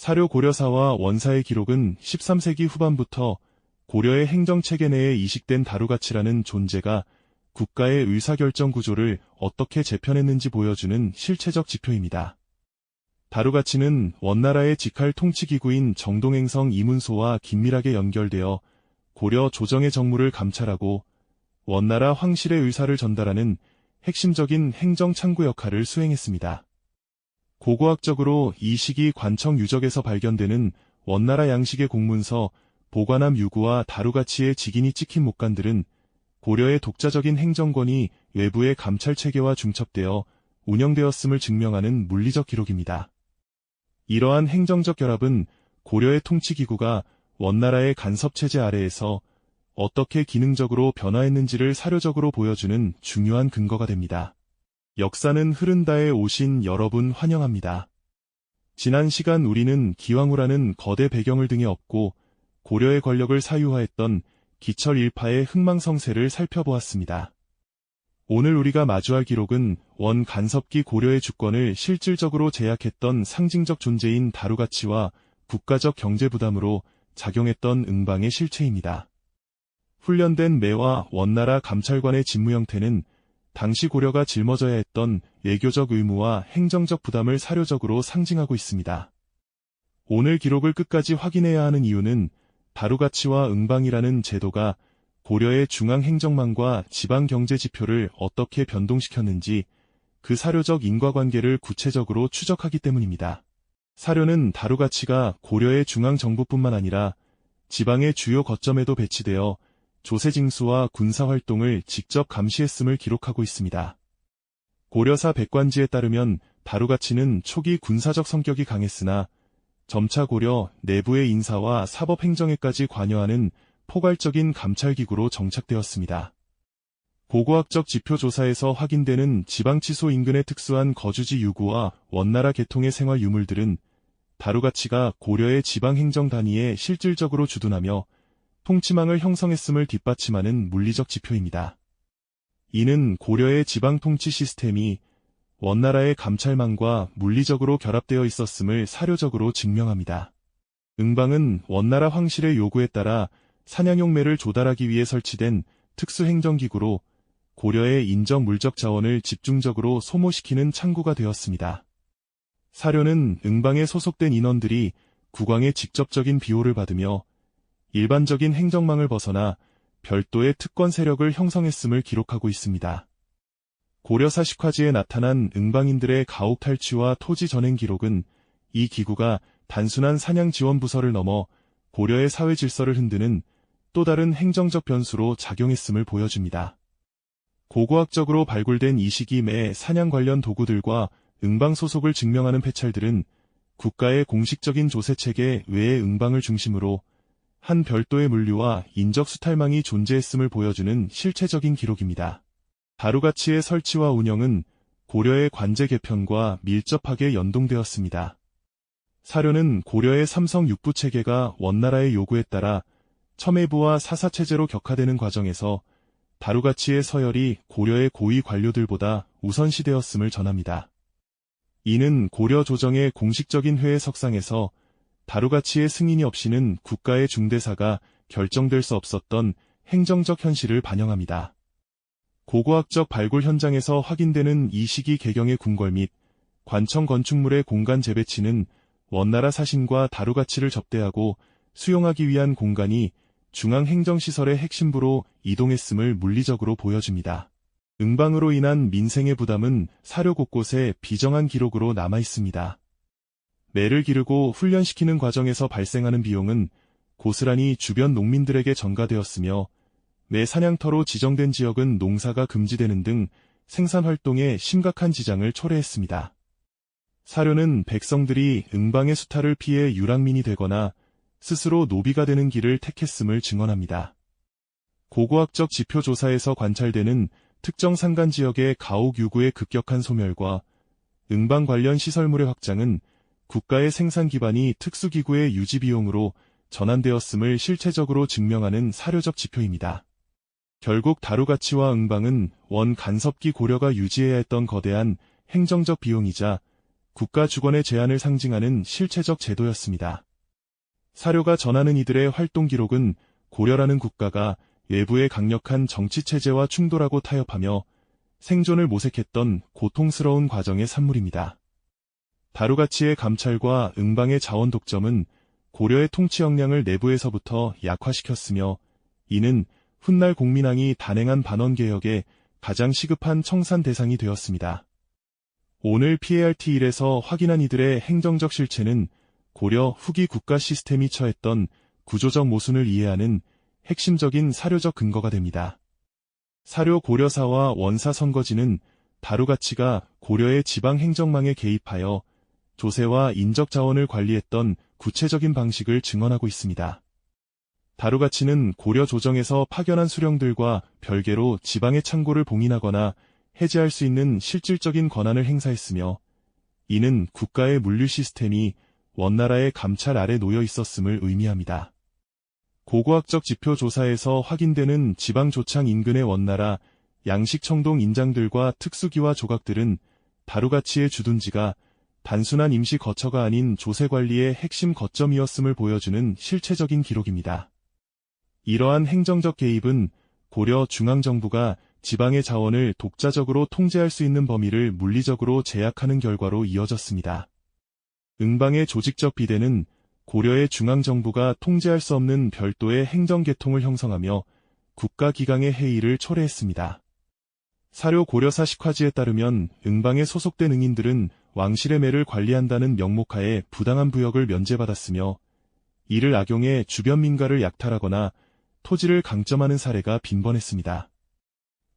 사료 고려사와 원사의 기록은 13세기 후반부터 고려의 행정체계 내에 이식된 다루가치라는 존재가 국가의 의사결정 구조를 어떻게 재편했는지 보여주는 실체적 지표입니다. 다루가치는 원나라의 직할 통치기구인 정동행성 이문소와 긴밀하게 연결되어 고려 조정의 정무를 감찰하고 원나라 황실의 의사를 전달하는 핵심적인 행정창구 역할을 수행했습니다. 고고학적으로 이 시기 관청 유적에서 발견되는 원나라 양식의 공문서, 보관함 유구와 다루가치의 직인이 찍힌 목간들은 고려의 독자적인 행정권이 외부의 감찰체계와 중첩되어 운영되었음을 증명하는 물리적 기록입니다. 이러한 행정적 결합은 고려의 통치기구가 원나라의 간섭체제 아래에서 어떻게 기능적으로 변화했는지를 사료적으로 보여주는 중요한 근거가 됩니다. 역사는 흐른다에 오신 여러분 환영합니다. 지난 시간 우리는 기왕후라는 거대 배경을 등에 업고 고려의 권력을 사유화했던 기철 일파의 흥망성쇠를 살펴보았습니다. 오늘 우리가 마주할 기록은 원 간섭기 고려의 주권을 실질적으로 제약했던 상징적 존재인 다루가치와 국가적 경제 부담으로 작용했던 응방의 실체입니다. 훈련된 매와 원나라 감찰관의 직무 형태는 당시 고려가 짊어져야 했던 외교적 의무와 행정적 부담을 사료적으로 상징하고 있습니다. 오늘 기록을 끝까지 확인해야 하는 이유는 다루가치와 응방이라는 제도가 고려의 중앙행정망과 지방경제지표를 어떻게 변동시켰는지 그 사료적 인과관계를 구체적으로 추적하기 때문입니다. 사료는 다루가치가 고려의 중앙정부뿐만 아니라 지방의 주요 거점에도 배치되어 조세징수와 군사활동을 직접 감시했음을 기록하고 있습니다. 고려사 백관지에 따르면 다루가치는 초기 군사적 성격이 강했으나 점차 고려 내부의 인사와 사법행정에까지 관여하는 포괄적인 감찰기구로 정착되었습니다. 고고학적 지표 조사에서 확인되는 지방치소 인근의 특수한 거주지 유구와 원나라 계통의 생활 유물들은 다루가치가 고려의 지방행정 단위에 실질적으로 주둔하며 통치망을 형성했음을 뒷받침하는 물리적 지표입니다. 이는 고려의 지방통치 시스템이 원나라의 감찰망과 물리적으로 결합되어 있었음을 사료적으로 증명합니다. 응방은 원나라 황실의 요구에 따라 사냥용 매를 조달하기 위해 설치된 특수행정기구로 고려의 인적 물적 자원을 집중적으로 소모시키는 창구가 되었습니다. 사료는 응방에 소속된 인원들이 국왕의 직접적인 비호를 받으며 일반적인 행정망을 벗어나 별도의 특권 세력을 형성했음을 기록하고 있습니다. 고려 사식화지에 나타난 응방인들의 가옥 탈취와 토지 전행 기록은 이 기구가 단순한 사냥 지원 부서를 넘어 고려의 사회 질서를 흔드는 또 다른 행정적 변수로 작용했음을 보여줍니다. 고고학적으로 발굴된 이 시기 매 사냥 관련 도구들과 응방 소속을 증명하는 패찰들은 국가의 공식적인 조세체계 외의 응방을 중심으로 한 별도의 물류와 인적 수탈망이 존재했음을 보여주는 실체적인 기록입니다. 다루가치의 설치와 운영은 고려의 관제 개편과 밀접하게 연동되었습니다. 사료는 고려의 삼성 육부 체계가 원나라의 요구에 따라 첨예부와 사사체제로 격화되는 과정에서 다루가치의 서열이 고려의 고위 관료들보다 우선시되었음을 전합니다. 이는 고려 조정의 공식적인 회의 석상에서 다루가치의 승인이 없이는 국가의 중대사가 결정될 수 없었던 행정적 현실을 반영합니다. 고고학적 발굴 현장에서 확인되는 이 시기 개경의 궁궐 및 관청 건축물의 공간 재배치는 원나라 사신과 다루가치를 접대하고 수용하기 위한 공간이 중앙행정시설의 핵심부로 이동했음을 물리적으로 보여줍니다. 응방으로 인한 민생의 부담은 사료 곳곳에 비정한 기록으로 남아있습니다. 매를 기르고 훈련시키는 과정에서 발생하는 비용은 고스란히 주변 농민들에게 전가되었으며 매 사냥터로 지정된 지역은 농사가 금지되는 등 생산활동에 심각한 지장을 초래했습니다. 사료는 백성들이 응방의 수탈을 피해 유랑민이 되거나 스스로 노비가 되는 길을 택했음을 증언합니다. 고고학적 지표 조사에서 관찰되는 특정 산간 지역의 가옥 유구의 급격한 소멸과 응방 관련 시설물의 확장은 국가의 생산 기반이 특수기구의 유지 비용으로 전환되었음을 실체적으로 증명하는 사료적 지표입니다. 결국 다루가치와 응방은 원 간섭기 고려가 유지해야 했던 거대한 행정적 비용이자 국가 주권의 제한을 상징하는 실체적 제도였습니다. 사료가 전하는 이들의 활동 기록은 고려라는 국가가 외부의 강력한 정치체제와 충돌하고 타협하며 생존을 모색했던 고통스러운 과정의 산물입니다. 다루가치의 감찰과 응방의 자원 독점은 고려의 통치 역량을 내부에서부터 약화시켰으며, 이는 훗날 공민왕이 단행한 반원개혁의 가장 시급한 청산 대상이 되었습니다. 오늘 PART1에서 확인한 이들의 행정적 실체는 고려 후기 국가 시스템이 처했던 구조적 모순을 이해하는 핵심적인 사료적 근거가 됩니다. 사료 고려사와 원사 선거지는 다루가치가 고려의 지방 행정망에 개입하여 조세와 인적 자원을 관리했던 구체적인 방식을 증언하고 있습니다. 다루가치는 고려 조정에서 파견한 수령들과 별개로 지방의 창고를 봉인하거나 해제할 수 있는 실질적인 권한을 행사했으며, 이는 국가의 물류 시스템이 원나라의 감찰 아래 놓여 있었음을 의미합니다. 고고학적 지표 조사에서 확인되는 지방조창 인근의 원나라 양식청동 인장들과 특수기와 조각들은 다루가치의 주둔지가 단순한 임시 거처가 아닌 조세관리의 핵심 거점이었음을 보여주는 실체적인 기록입니다. 이러한 행정적 개입은 고려 중앙정부가 지방의 자원을 독자적으로 통제할 수 있는 범위를 물리적으로 제약하는 결과로 이어졌습니다. 응방의 조직적 비대는 고려의 중앙정부가 통제할 수 없는 별도의 행정계통을 형성하며 국가기강의 해이를 초래했습니다. 사료 고려사 식화지에 따르면 응방에 소속된 응인들은 왕실의 매를 관리한다는 명목하에 부당한 부역을 면제받았으며, 이를 악용해 주변 민가를 약탈하거나 토지를 강점하는 사례가 빈번했습니다.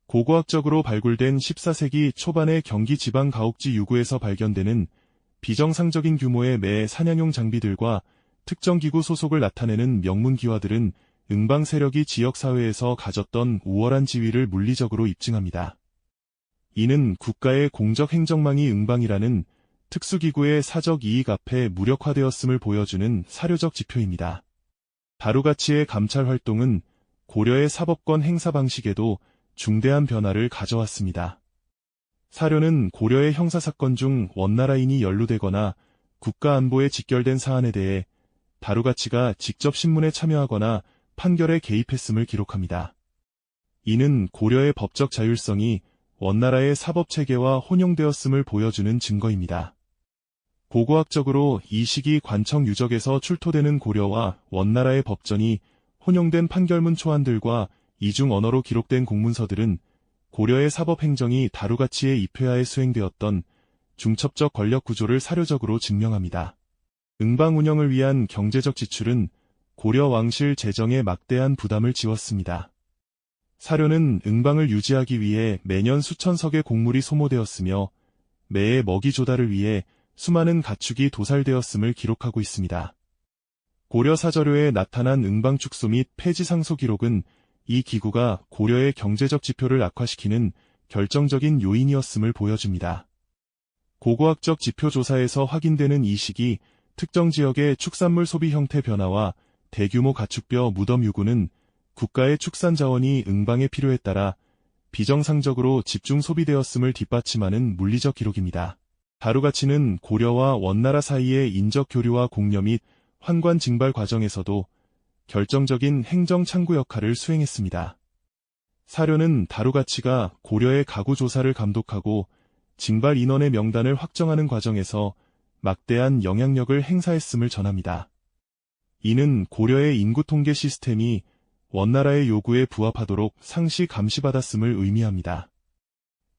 고고학적으로 발굴된 14세기 초반의 경기 지방 가옥지 유구에서 발견되는 비정상적인 규모의 매 사냥용 장비들과 특정 기구 소속을 나타내는 명문기와들은 응방 세력이 지역사회에서 가졌던 우월한 지위를 물리적으로 입증합니다. 이는 국가의 공적 행정망이 응방이라는 특수기구의 사적 이익 앞에 무력화되었음을 보여주는 사료적 지표입니다. 다루가치의 감찰 활동은 고려의 사법권 행사 방식에도 중대한 변화를 가져왔습니다. 사료는 고려의 형사사건 중 원나라인이 연루되거나 국가안보에 직결된 사안에 대해 다루가치가 직접 신문에 참여하거나 판결에 개입했음을 기록합니다. 이는 고려의 법적 자율성이 원나라의 사법체계와 혼용되었음을 보여주는 증거입니다. 고고학적으로 이 시기 관청 유적에서 출토되는 고려와 원나라의 법전이 혼용된 판결문 초안들과 이중 언어로 기록된 공문서들은 고려의 사법행정이 다루가치의 입회하에 수행되었던 중첩적 권력 구조를 사료적으로 증명합니다. 응방 운영을 위한 경제적 지출은 고려 왕실 재정에 막대한 부담을 지웠습니다. 사료는 응방을 유지하기 위해 매년 수천 석의 곡물이 소모되었으며, 매의 먹이 조달을 위해 수많은 가축이 도살되었음을 기록하고 있습니다. 고려 사저료에 나타난 응방 축소 및 폐지 상소 기록은 이 기구가 고려의 경제적 지표를 악화시키는 결정적인 요인이었음을 보여줍니다. 고고학적 지표 조사에서 확인되는 이 시기 특정 지역의 축산물 소비 형태 변화와 대규모 가축뼈 무덤 유구는 국가의 축산 자원이 응방의 필요에 따라 비정상적으로 집중 소비되었음을 뒷받침하는 물리적 기록입니다. 다루가치는 고려와 원나라 사이의 인적 교류와 공여 및 환관 징발 과정에서도 결정적인 행정 창구 역할을 수행했습니다. 사료는 다루가치가 고려의 가구 조사를 감독하고 징발 인원의 명단을 확정하는 과정에서 막대한 영향력을 행사했음을 전합니다. 이는 고려의 인구 통계 시스템이 원나라의 요구에 부합하도록 상시 감시받았음을 의미합니다.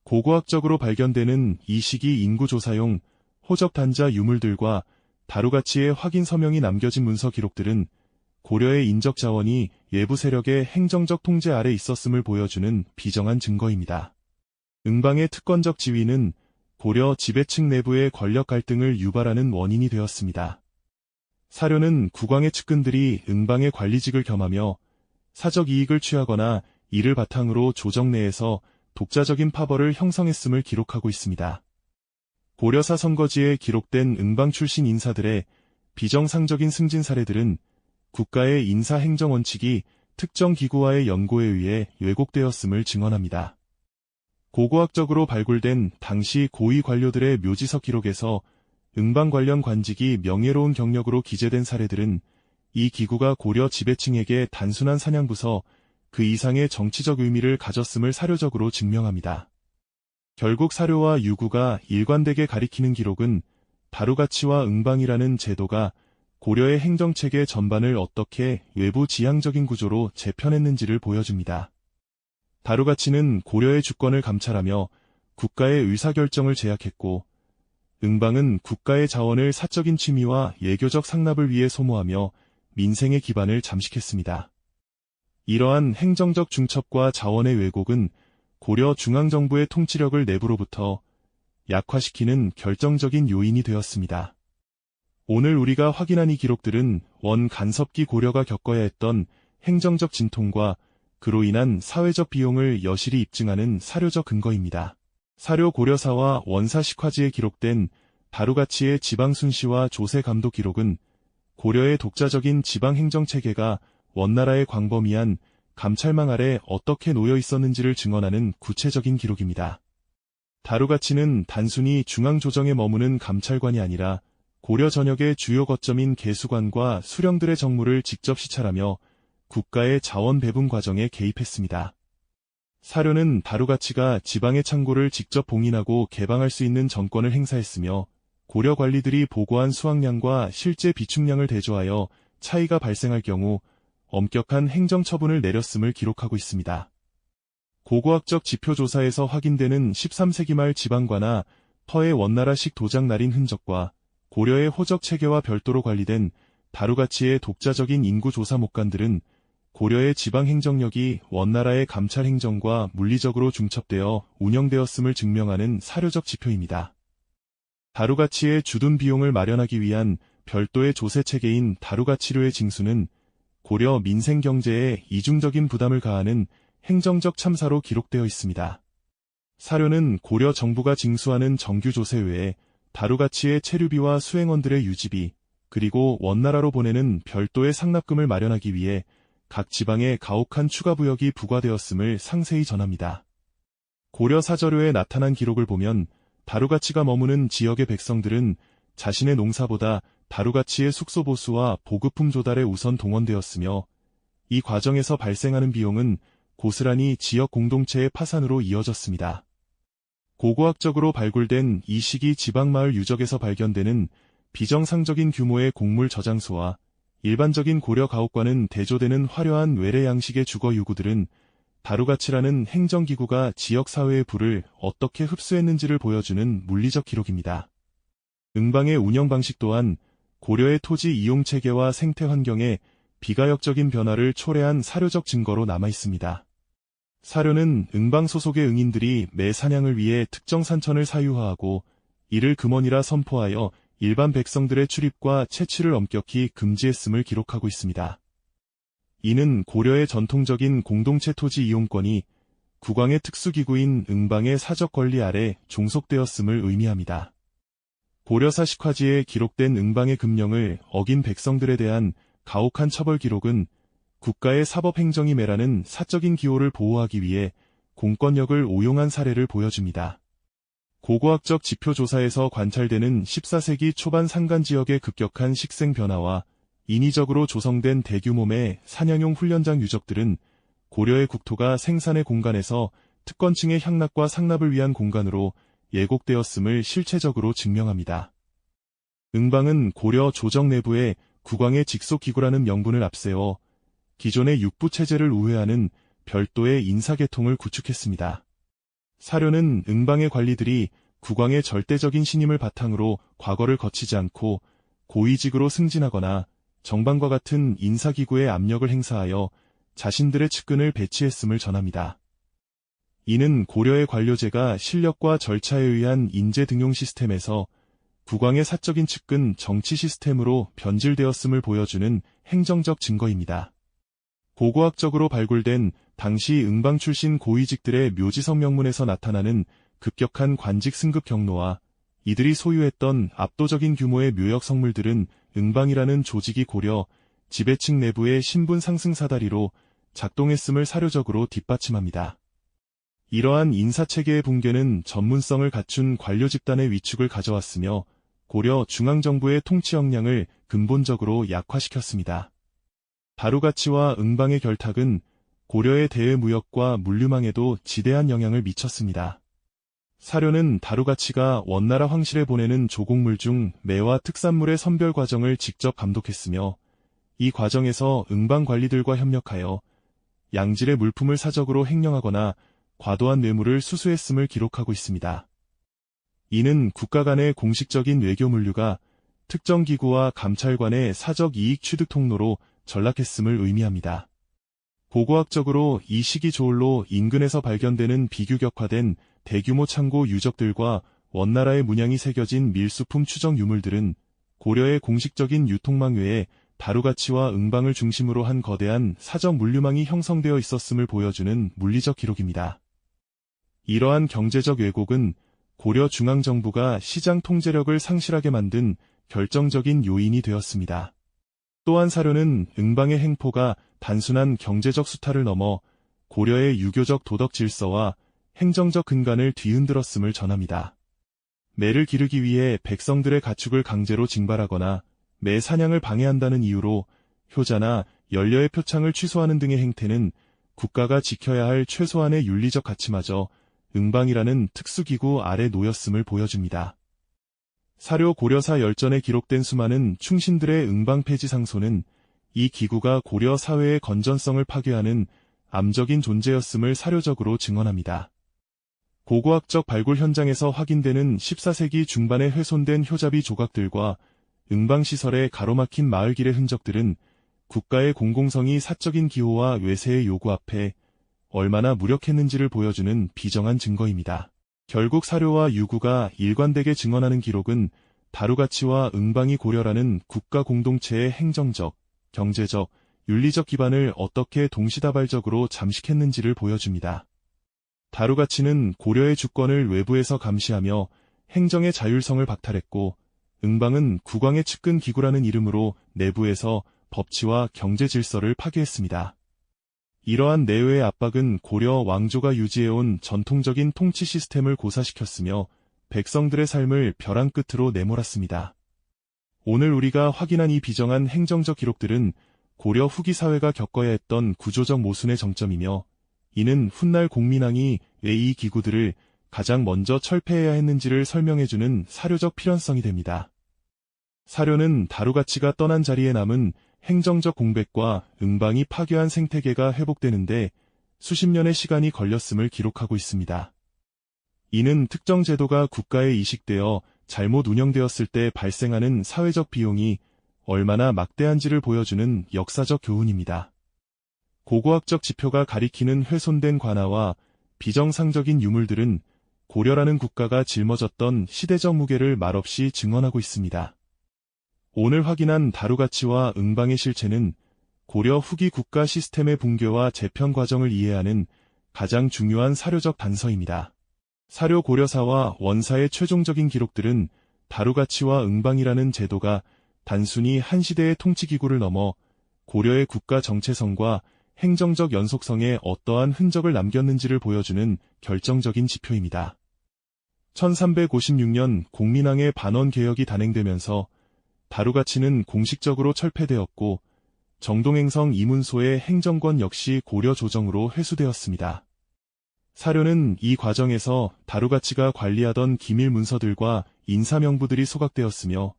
고고학적으로 발견되는 이 시기 인구조사용 호적 단자 유물들과 다루가치의 확인 서명이 남겨진 문서 기록들은 고려의 인적 자원이 외부 세력의 행정적 통제 아래 있었음을 보여주는 비정한 증거입니다. 응방의 특권적 지위는 고려 지배층 내부의 권력 갈등을 유발하는 원인이 되었습니다. 사료는 국왕의 측근들이 응방의 관리직을 겸하며 사적 이익을 취하거나 이를 바탕으로 조정 내에서 독자적인 파벌을 형성했음을 기록하고 있습니다. 고려사 선거지에 기록된 응방 출신 인사들의 비정상적인 승진 사례들은 국가의 인사행정 원칙이 특정 기구와의 연고에 의해 왜곡되었음을 증언합니다. 고고학적으로 발굴된 당시 고위 관료들의 묘지석 기록에서 응방 관련 관직이 명예로운 경력으로 기재된 사례들은 이 기구가 고려 지배층에게 단순한 사냥부서 그 이상의 정치적 의미를 가졌음을 사료적으로 증명합니다. 결국 사료와 유구가 일관되게 가리키는 기록은 다루가치와 응방이라는 제도가 고려의 행정체계 전반을 어떻게 외부 지향적인 구조로 재편했는지를 보여줍니다. 다루가치는 고려의 주권을 감찰하며 국가의 의사결정을 제약했고, 응방은 국가의 자원을 사적인 취미와 예교적 상납을 위해 소모하며 민생의 기반을 잠식했습니다. 이러한 행정적 중첩과 자원의 왜곡은 고려 중앙정부의 통치력을 내부로부터 약화시키는 결정적인 요인이 되었습니다. 오늘 우리가 확인한 이 기록들은 원 간섭기 고려가 겪어야 했던 행정적 진통과 그로 인한 사회적 비용을 여실히 입증하는 사료적 근거입니다. 사료 고려사와 원사 식화지에 기록된 다루가치의 지방 순시와 조세 감독 기록은 고려의 독자적인 지방 행정체계가 원나라의 광범위한 감찰망 아래 어떻게 놓여 있었는지를 증언하는 구체적인 기록입니다. 다루가치는 단순히 중앙조정에 머무는 감찰관이 아니라 고려 전역의 주요 거점인 개수관과 수령들의 정무를 직접 시찰하며 국가의 자원 배분 과정에 개입했습니다. 사료는 다루가치가 지방의 창고를 직접 봉인하고 개방할 수 있는 정권을 행사했으며 고려 관리들이 보고한 수확량과 실제 비축량을 대조하여 차이가 발생할 경우 엄격한 행정처분을 내렸음을 기록하고 있습니다. 고고학적 지표조사에서 확인되는 13세기 말 지방관아 터의 원나라식 도장 날인 흔적과 고려의 호적 체계와 별도로 관리된 다루가치의 독자적인 인구 조사 목간들은 고려의 지방 행정력이 원나라의 감찰 행정과 물리적으로 중첩되어 운영되었음을 증명하는 사료적 지표입니다. 다루가치의 주둔 비용을 마련하기 위한 별도의 조세 체계인 다루가치료의 징수는 고려 민생 경제에 이중적인 부담을 가하는 행정적 참사로 기록되어 있습니다. 사료는 고려 정부가 징수하는 정규 조세 외에 다루가치의 체류비와 수행원들의 유지비, 그리고 원나라로 보내는 별도의 상납금을 마련하기 위해 각 지방에 가혹한 추가 부역이 부과되었음을 상세히 전합니다. 고려 사저료에 나타난 기록을 보면 다루가치가 머무는 지역의 백성들은 자신의 농사보다 다루가치의 숙소 보수와 보급품 조달에 우선 동원되었으며 이 과정에서 발생하는 비용은 고스란히 지역 공동체의 파산으로 이어졌습니다. 고고학적으로 발굴된 이 시기 지방마을 유적에서 발견되는 비정상적인 규모의 곡물 저장소와 일반적인 고려 가옥과는 대조되는 화려한 외래 양식의 주거 유구들은 다루가치라는 행정기구가 지역사회의 부를 어떻게 흡수했는지를 보여주는 물리적 기록입니다. 응방의 운영 방식 또한 고려의 토지 이용 체계와 생태 환경에 비가역적인 변화를 초래한 사료적 증거로 남아 있습니다. 사료는 응방 소속의 응인들이 매 사냥을 위해 특정 산천을 사유화하고 이를 금원이라 선포하여 일반 백성들의 출입과 채취를 엄격히 금지했음을 기록하고 있습니다. 이는 고려의 전통적인 공동체 토지 이용권이 국왕의 특수기구인 응방의 사적 권리 아래 종속되었음을 의미합니다. 고려사 식화지에 기록된 응방의 금령을 어긴 백성들에 대한 가혹한 처벌 기록은 국가의 사법행정이 매라는 사적인 기호를 보호하기 위해 공권력을 오용한 사례를 보여줍니다. 고고학적 지표조사에서 관찰되는 14세기 초반 산간지역의 급격한 식생 변화와 인위적으로 조성된 대규모의 사냥용 훈련장 유적들은 고려의 국토가 생산의 공간에서 특권층의 향락과 상납을 위한 공간으로 예곡되었음을 실체적으로 증명합니다. 응방은 고려 조정 내부에 국왕의 직속기구라는 명분을 앞세워 기존의 육부체제를 우회하는 별도의 인사계통을 구축했습니다. 사료는 응방의 관리들이 국왕의 절대적인 신임을 바탕으로 과거를 거치지 않고 고위직으로 승진하거나 정방과 같은 인사기구에 압력을 행사하여 자신들의 측근을 배치했음을 전합니다. 이는 고려의 관료제가 실력과 절차에 의한 인재 등용 시스템에서 국왕의 사적인 측근 정치 시스템으로 변질되었음을 보여주는 행정적 증거입니다. 고고학적으로 발굴된 당시 응방 출신 고위직들의 묘지성 명문에서 나타나는 급격한 관직 승급 경로와 이들이 소유했던 압도적인 규모의 묘역 성물들은 응방이라는 조직이 고려 지배층 내부의 신분 상승 사다리로 작동했음을 사료적으로 뒷받침합니다. 이러한 인사체계의 붕괴는 전문성을 갖춘 관료 집단의 위축을 가져왔으며 고려 중앙정부의 통치 역량을 근본적으로 약화시켰습니다. 다루가치와 응방의 결탁은 고려의 대외 무역과 물류망에도 지대한 영향을 미쳤습니다. 사료는 다루가치가 원나라 황실에 보내는 조곡물 중 매와 특산물의 선별 과정을 직접 감독했으며, 이 과정에서 응방 관리들과 협력하여 양질의 물품을 사적으로 횡령하거나 과도한 뇌물을 수수했음을 기록하고 있습니다. 이는 국가 간의 공식적인 외교 물류가 특정 기구와 감찰관의 사적 이익 취득 통로로 전락했음을 의미합니다. 고고학적으로 이 시기 조울로 인근에서 발견되는 비규격화된 대규모 창고 유적들과 원나라의 문양이 새겨진 밀수품 추정 유물들은 고려의 공식적인 유통망 외에 다루가치와 응방을 중심으로 한 거대한 사적 물류망이 형성되어 있었음을 보여주는 물리적 기록입니다. 이러한 경제적 왜곡은 고려 중앙정부가 시장 통제력을 상실하게 만든 결정적인 요인이 되었습니다. 또한 사료는 응방의 행포가 단순한 경제적 수탈을 넘어 고려의 유교적 도덕 질서와 행정적 근간을 뒤흔들었음을 전합니다. 매를 기르기 위해 백성들의 가축을 강제로 징발하거나 매 사냥을 방해한다는 이유로 효자나 연려의 표창을 취소하는 등의 행태는 국가가 지켜야 할 최소한의 윤리적 가치마저 응방이라는 특수기구 아래 놓였음을 보여줍니다. 사료 고려사 열전에 기록된 수많은 충신들의 응방 폐지 상소는 이 기구가 고려 사회의 건전성을 파괴하는 암적인 존재였음을 사료적으로 증언합니다. 고고학적 발굴 현장에서 확인되는 14세기 중반에 훼손된 효자비 조각들과 응방시설의 가로막힌 마을길의 흔적들은 국가의 공공성이 사적인 기호와 외세의 요구 앞에 얼마나 무력했는지를 보여주는 비정한 증거입니다. 결국 사료와 유구가 일관되게 증언하는 기록은 다루가치와 응방이 고려라는 국가 공동체의 행정적, 경제적, 윤리적 기반을 어떻게 동시다발적으로 잠식했는지를 보여줍니다. 다루가치는 고려의 주권을 외부에서 감시하며 행정의 자율성을 박탈했고, 응방은 국왕의 측근 기구라는 이름으로 내부에서 법치와 경제 질서를 파괴했습니다. 이러한 내외의 압박은 고려 왕조가 유지해온 전통적인 통치 시스템을 고사시켰으며 백성들의 삶을 벼랑 끝으로 내몰았습니다. 오늘 우리가 확인한 이 비정한 행정적 기록들은 고려 후기 사회가 겪어야 했던 구조적 모순의 정점이며, 이는 훗날 공민왕이 왜 이 기구들을 가장 먼저 철폐해야 했는지를 설명해주는 사료적 필연성이 됩니다. 사료는 다루가치가 떠난 자리에 남은 행정적 공백과 응방이 파괴한 생태계가 회복되는데 수십 년의 시간이 걸렸음을 기록하고 있습니다. 이는 특정 제도가 국가에 이식되어 잘못 운영되었을 때 발생하는 사회적 비용이 얼마나 막대한지를 보여주는 역사적 교훈입니다. 고고학적 지표가 가리키는 훼손된 관아와 비정상적인 유물들은 고려라는 국가가 짊어졌던 시대적 무게를 말없이 증언하고 있습니다. 오늘 확인한 다루가치와 응방의 실체는 고려 후기 국가 시스템의 붕괴와 재편 과정을 이해하는 가장 중요한 사료적 단서입니다. 사료 고려사와 원사의 최종적인 기록들은 다루가치와 응방이라는 제도가 단순히 한 시대의 통치기구를 넘어 고려의 국가 정체성과 행정적 연속성에 어떠한 흔적을 남겼는지를 보여주는 결정적인 지표입니다. 1356년 공민왕의 반원개혁이 단행되면서 다루가치는 공식적으로 철폐되었고 정동행성 이문소의 행정권 역시 고려 조정으로 회수되었습니다. 사료는 이 과정에서 다루가치가 관리하던 기밀 문서들과 인사명부들이 소각되었으며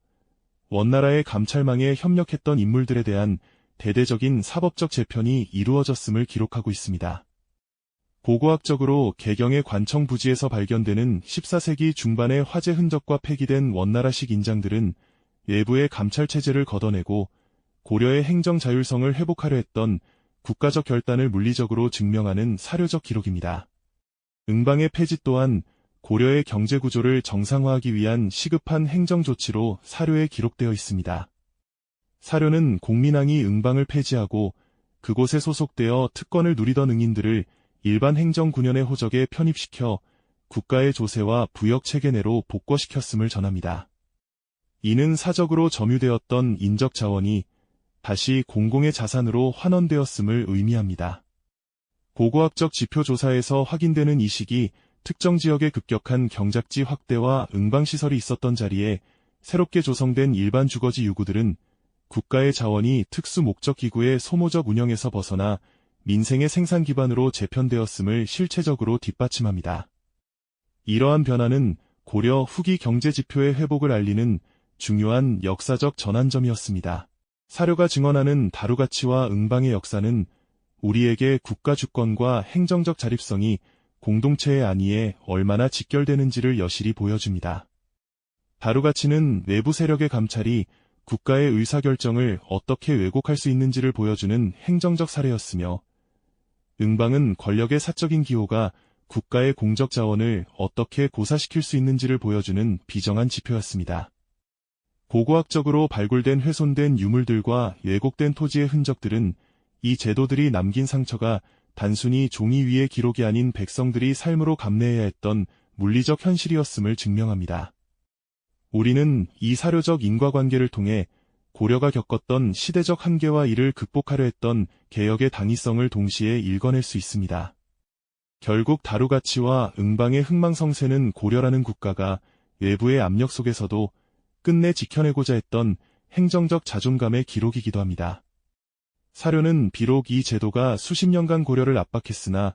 원나라의 감찰망에 협력했던 인물들에 대한 대대적인 사법적 재편이 이루어졌음을 기록하고 있습니다. 고고학적으로 개경의 관청 부지에서 발견되는 14세기 중반의 화재 흔적과 폐기된 원나라식 인장들은 외부의 감찰 체제를 걷어내고 고려의 행정 자율성을 회복하려 했던 국가적 결단을 물리적으로 증명하는 사료적 기록입니다. 응방의 폐지 또한 고려의 경제 구조를 정상화하기 위한 시급한 행정 조치로 사료에 기록되어 있습니다. 사료는 공민왕이 응방을 폐지하고 그곳에 소속되어 특권을 누리던 응인들을 일반 행정 군현의 호적에 편입시켜 국가의 조세와 부역 체계 내로 복궈시켰음을 전합니다. 이는 사적으로 점유되었던 인적 자원이 다시 공공의 자산으로 환원되었음을 의미합니다. 고고학적 지표 조사에서 확인되는 이 시기 특정 지역의 급격한 경작지 확대와 응방시설이 있었던 자리에 새롭게 조성된 일반 주거지 유구들은 국가의 자원이 특수 목적 기구의 소모적 운영에서 벗어나 민생의 생산 기반으로 재편되었음을 실체적으로 뒷받침합니다. 이러한 변화는 고려 후기 경제 지표의 회복을 알리는 중요한 역사적 전환점이었습니다. 사료가 증언하는 다루가치와 응방의 역사는 우리에게 국가 주권과 행정적 자립성이 공동체의 안위에 얼마나 직결되는지를 여실히 보여줍니다. 다루가치는 외부 세력의 감찰이 국가의 의사결정을 어떻게 왜곡할 수 있는지를 보여주는 행정적 사례였으며, 응방은 권력의 사적인 기호가 국가의 공적 자원을 어떻게 고사시킬 수 있는지를 보여주는 비정한 지표였습니다. 고고학적으로 발굴된 훼손된 유물들과 왜곡된 토지의 흔적들은 이 제도들이 남긴 상처가 단순히 종이 위의 기록이 아닌 백성들이 삶으로 감내해야 했던 물리적 현실이었음을 증명합니다. 우리는 이 사료적 인과관계를 통해 고려가 겪었던 시대적 한계와 이를 극복하려 했던 개혁의 당위성을 동시에 읽어낼 수 있습니다. 결국 다루가치와 응방의 흥망성쇠는 고려라는 국가가 외부의 압력 속에서도 끝내 지켜내고자 했던 행정적 자존감의 기록이기도 합니다. 사료는 비록 이 제도가 수십 년간 고려를 압박했으나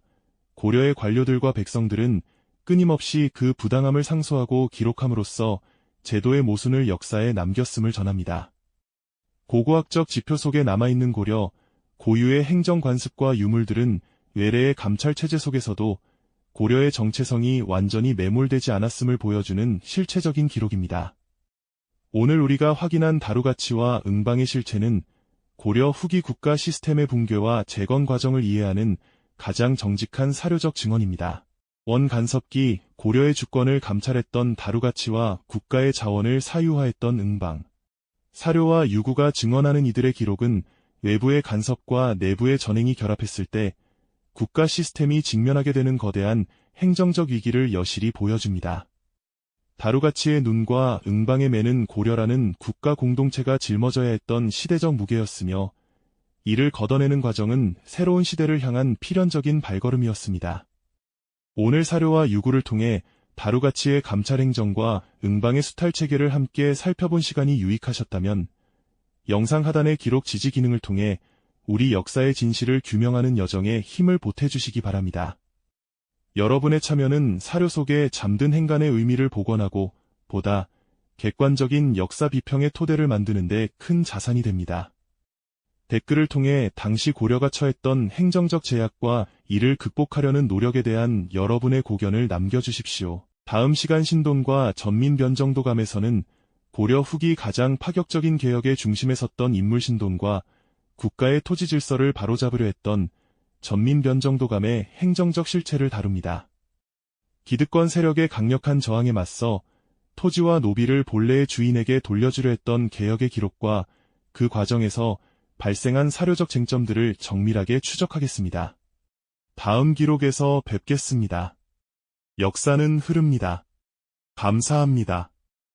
고려의 관료들과 백성들은 끊임없이 그 부당함을 상소하고 기록함으로써 제도의 모순을 역사에 남겼음을 전합니다. 고고학적 지표 속에 남아있는 고려 고유의 행정 관습과 유물들은 외래의 감찰 체제 속에서도 고려의 정체성이 완전히 매몰되지 않았음을 보여주는 실체적인 기록입니다. 오늘 우리가 확인한 다루가치와 응방의 실체는 고려 후기 국가 시스템의 붕괴와 재건 과정을 이해하는 가장 정직한 사료적 증언입니다. 원간섭기 고려의 주권을 감찰했던 다루가치와 국가의 자원을 사유화했던 응방. 사료와 유구가 증언하는 이들의 기록은 외부의 간섭과 내부의 전횡이 결합했을 때 국가 시스템이 직면하게 되는 거대한 행정적 위기를 여실히 보여줍니다. 다루가치의 눈과 응방의 매는 고려라는 국가 공동체가 짊어져야 했던 시대적 무게였으며, 이를 걷어내는 과정은 새로운 시대를 향한 필연적인 발걸음이었습니다. 오늘 사료와 유구를 통해 다루가치의 감찰 행정과 응방의 수탈 체계를 함께 살펴본 시간이 유익하셨다면, 영상 하단의 기록 지지 기능을 통해 우리 역사의 진실을 규명하는 여정에 힘을 보태주시기 바랍니다. 여러분의 참여는 사료 속에 잠든 행간의 의미를 복원하고 보다 객관적인 역사 비평의 토대를 만드는 데 큰 자산이 됩니다. 댓글을 통해 당시 고려가 처했던 행정적 제약과 이를 극복하려는 노력에 대한 여러분의 고견을 남겨주십시오. 다음 시간 신돈과 전민변정도감에서는 고려 후기 가장 파격적인 개혁의 중심에 섰던 인물 신돈과 국가의 토지 질서를 바로잡으려 했던 전민변정도감의 행정적 실체를 다룹니다. 기득권 세력의 강력한 저항에 맞서 토지와 노비를 본래의 주인에게 돌려주려 했던 개혁의 기록과 그 과정에서 발생한 사료적 쟁점들을 정밀하게 추적하겠습니다. 다음 기록에서 뵙겠습니다. 역사는 흐릅니다. 감사합니다.